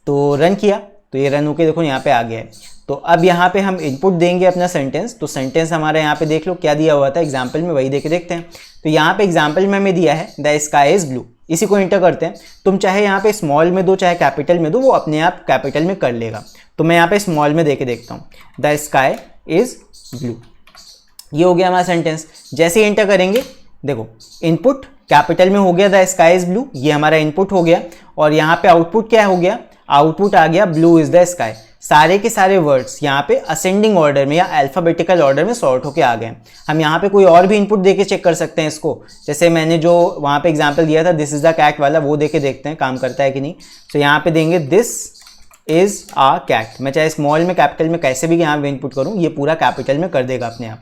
तो रन किया तो ये रन होके देखो यहाँ पे आ गया है। तो अब यहाँ पे हम इनपुट देंगे अपना सेंटेंस, तो सेंटेंस हमारा यहाँ पे देख लो क्या दिया हुआ था एग्जाम्पल में, वही देके देखते हैं। तो यहाँ पे एग्जाम्पल में हमें दिया है द स्काई इज ब्लू, इसी को इंटर करते हैं। तुम चाहे यहाँ पे स्मॉल में दो चाहे कैपिटल में दो, वो अपने आप कैपिटल में कर लेगा। तो मैं यहाँ पे स्मॉल में देके देखता हूँ, द स्काई इज ब्लू, ये हो गया हमारा सेंटेंस। जैसे ही इंटर करेंगे देखो इनपुट कैपिटल में हो गया द स्काई इज ब्लू, ये हमारा इनपुट हो गया, और यहाँ पे आउटपुट क्या हो गया, आउटपुट आ गया ब्लू इज द स्काई। सारे के सारे वर्ड्स यहाँ पे असेंडिंग ऑर्डर में या अल्फाबेटिकल ऑर्डर में सॉर्ट होके आ गए। हम यहाँ पे कोई और भी इनपुट देके चेक कर सकते हैं इसको, जैसे मैंने जो वहाँ पे एग्जांपल दिया था दिस इज द कैट वाला, वो देके देखते हैं काम करता है कि नहीं। तो यहाँ पे देंगे दिस इज आ कैट, मैं चाहे स्मॉल में कैपिटल में कैसे भी यहाँ पे इनपुट करूँ ये पूरा कैपिटल में कर देगा अपने आप।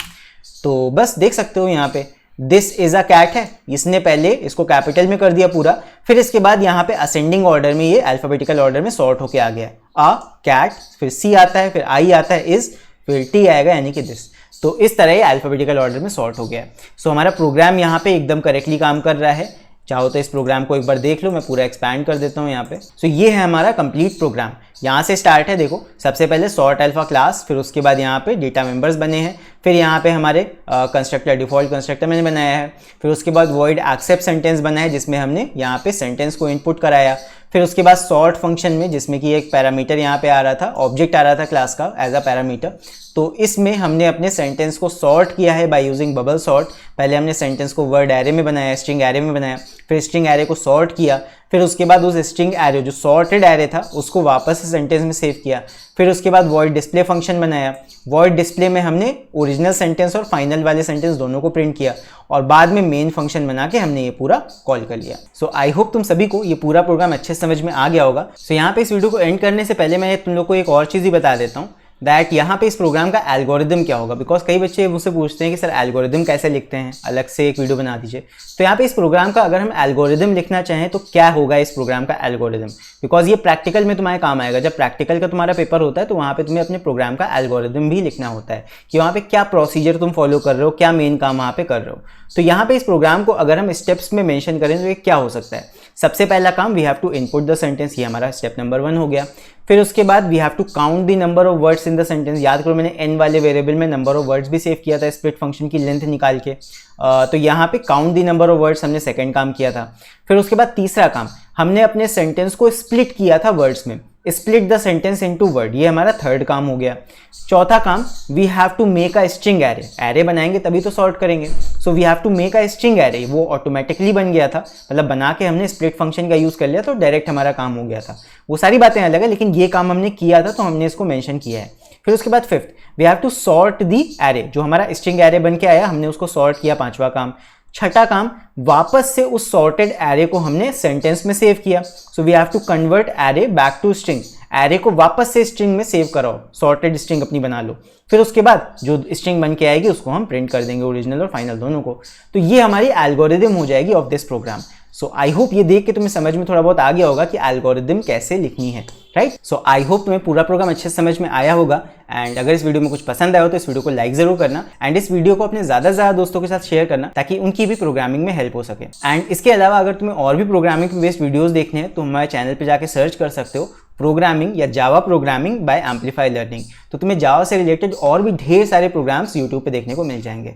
तो बस देख सकते हो यहाँ पे दिस इज अ कैट है, इसने पहले इसको कैपिटल में कर दिया पूरा, फिर इसके बाद यहाँ पे असेंडिंग ऑर्डर में ये अल्फाबेटिकल ऑर्डर में सॉर्ट होके आ गया। अ कैट, फिर सी आता है, फिर आई आता है, इज, फिर टी आएगा यानी कि दिस। तो इस तरह ये अल्फाबेटिकल ऑर्डर में सॉर्ट हो गया। सो हमारा प्रोग्राम यहाँ पे एकदम करेक्टली काम कर रहा है। चाहो तो इस प्रोग्राम को एक बार देख लो, मैं पूरा एक्सपैंड कर देता हूँ यहाँ पे। सो ये है हमारा कंप्लीट प्रोग्राम। यहाँ से स्टार्ट है, देखो सबसे पहले सॉर्ट अल्फा क्लास, फिर उसके बाद यहाँ पे डेटा मेंबर्स बने हैं, फिर यहाँ पे हमारे कंस्ट्रक्टर डिफॉल्ट कंस्ट्रक्टर मैंने बनाया है, फिर उसके बाद वॉइड एक्सेप्ट सेंटेंस बना है जिसमें हमने यहाँ पे सेंटेंस को इनपुट कराया, फिर उसके बाद सॉर्ट फंक्शन में जिसमें कि एक पैरामीटर यहाँ पे आ रहा था, ऑब्जेक्ट आ रहा था क्लास का एज अ पैरामीटर, तो इसमें हमने अपने सेंटेंस को सॉर्ट किया है बाय यूजिंग बबल सॉर्ट। पहले हमने सेंटेंस को वर्ड एरे में बनाया, स्ट्रिंग एरे में बनाया, फिर स्ट्रिंग एरे को सॉर्ट किया, फिर उसके बाद उस स्ट्रिंग एरे जो सॉर्टेड एरे था उसको वापस से सेंटेंस में सेव किया, फिर उसके बाद वॉइड डिस्प्ले फंक्शन बनाया। वॉइड डिस्प्ले में हमने ओरिजिनल सेंटेंस और फाइनल वाले सेंटेंस दोनों को प्रिंट किया और बाद में मेन फंक्शन बना के हमने ये पूरा कॉल कर लिया। सो आई होप तुम सभी को ये पूरा प्रोग्राम अच्छे समझ में आ गया होगा। सो यहाँ पे इस वीडियो को एंड करने से पहले मैं तुम लोग को एक और चीज़ ही बता देता हूँ दैट यहाँ पे इस प्रोग्राम का एल्गोरिदम क्या होगा, बिकॉज कई बच्चे मुझसे पूछते हैं कि सर एल्गोरिदम कैसे लिखते हैं, अलग से एक वीडियो बना दीजिए। तो यहाँ पे इस प्रोग्राम का अगर हम एल्गोरिदम लिखना चाहें तो क्या होगा इस प्रोग्राम का एल्गोरिदम, बिकॉज ये प्रैक्टिकल में तुम्हारे काम आएगा। जब प्रैक्टिकल का तुम्हारा पेपर होता है तो वहाँ पे तुम्हें अपने प्रोग्राम का एल्गोरिदम भी लिखना होता है कि वहाँ पे क्या प्रोसीजर तुम फॉलो कर रहे हो, क्या मेन काम वहाँ पे कर रहे हो। तो यहाँ पे इस प्रोग्राम को अगर हम स्टेप्स में मेंशन करें तो ये क्या हो सकता है। सबसे पहला काम we have to input the sentence, ये हमारा स्टेप नंबर 1 हो गया। फिर उसके बाद we have to count the number of words in the sentence. याद करो मैंने n वाले वेरिएबल में नंबर ऑफ वर्ड्स भी सेव किया था स्प्लिट फंक्शन की लेंथ निकाल के, तो यहाँ पे count the number of words हमने सेकंड काम किया था। फिर उसके बाद तीसरा काम हमने अपने सेंटेंस को स्प्लिट किया था वर्ड्स में, split the sentence into word, ये हमारा थर्ड काम हो गया। चौथा काम we have to make a string array, array बनाएंगे तभी तो सॉर्ट करेंगे, so we have to make a string array, वो ऑटोमेटिकली बन गया था, मतलब बना के हमने स्प्लिट फंक्शन का यूज कर लिया तो डायरेक्ट हमारा काम हो गया था। वो सारी बातें अलग है लेकिन ये काम हमने किया था तो हमने इसको मेंशन किया है। फिर उसके बाद fifth we have to sort the array, जो हमारा स्ट्रिंग एरे बन के आया हमने उसको सॉर्ट किया, पांचवा काम। छठा काम वापस से उस सॉर्टेड एरे को हमने सेंटेंस में सेव किया, so we have to convert array back to string, array को वापस से स्ट्रिंग में सेव कराओ, सॉर्टेड स्ट्रिंग अपनी बना लो। फिर उसके बाद जो स्ट्रिंग बन के आएगी उसको हम प्रिंट कर देंगे, ओरिजिनल और फाइनल दोनों को। तो ये हमारी एल्गोरिदम हो जाएगी of this program. So I hope ये देख के तुम्हें समझ में थोड़ा बहुत आ गया होगा कि एल्गोरिदम कैसे लिखनी है, राइट। सो आई होप तुम्हें पूरा प्रोग्राम अच्छे से समझ में आया होगा। एंड अगर इस वीडियो में कुछ पसंद आया हो तो इस वीडियो को लाइक जरूर करना एंड इस वीडियो को अपने ज़्यादा से ज़्यादा दोस्तों के साथ शेयर करना ताकि उनकी भी प्रोग्रामिंग में हेल्प हो सके। एंड इसके अलावा अगर तुम्हें और भी प्रोग्रामिंग बेस्ड वीडियोज़ देखने हैं तो हमारे चैनल पर जाकर सर्च कर सकते हो प्रोग्रामिंग या Java programming by amplify learning, तो तुम्हें जावा से रिलेटेड और भी ढेर सारे प्रोग्राम्स यूट्यूब पे देखने को मिल जाएंगे।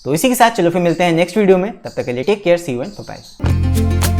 तो इसी के साथ चलो फिर मिलते हैं नेक्स्ट वीडियो में, तब तक के लिए take care, see you and bye.